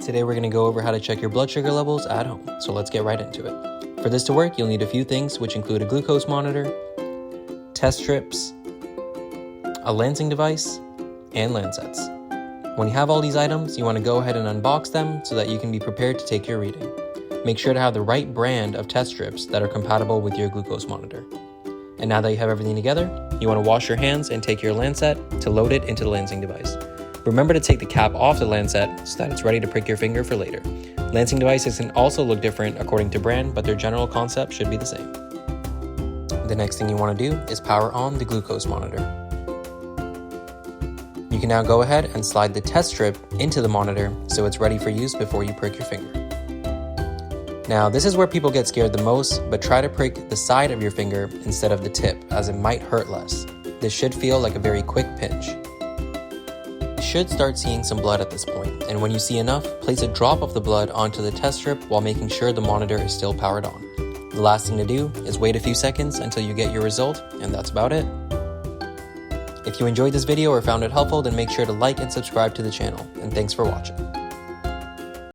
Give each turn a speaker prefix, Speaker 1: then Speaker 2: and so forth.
Speaker 1: Today we're going to go over how to check your blood sugar levels at home, so let's get right into it. For this to work, you'll need a few things, which include a glucose monitor, test strips, a lancing device, and lancets. When you have all these items, you want to go ahead and unbox them so that you can be prepared to take your reading. Make sure to have the right brand of test strips that are compatible with your glucose monitor. And now that you have everything together, you want to wash your hands and take your lancet to load it into the lancing device. Remember to take the cap off the lancet so that it's ready to prick your finger for later. Lancing devices can also look different according to brand, but their general concept should be the same. The next thing you want to do is power on the glucose monitor. You can now go ahead and slide the test strip into the monitor so it's ready for use before you prick your finger. Now, this is where people get scared the most, but try to prick the side of your finger instead of the tip, as it might hurt less. This should feel like a very quick pinch. You should start seeing some blood at this point, and when you see enough, place a drop of the blood onto the test strip while making sure the monitor is still powered on. The last thing to do is wait a few seconds until you get your result, and that's about it. If you enjoyed this video or found it helpful, then make sure to like and subscribe to the channel, and thanks for watching.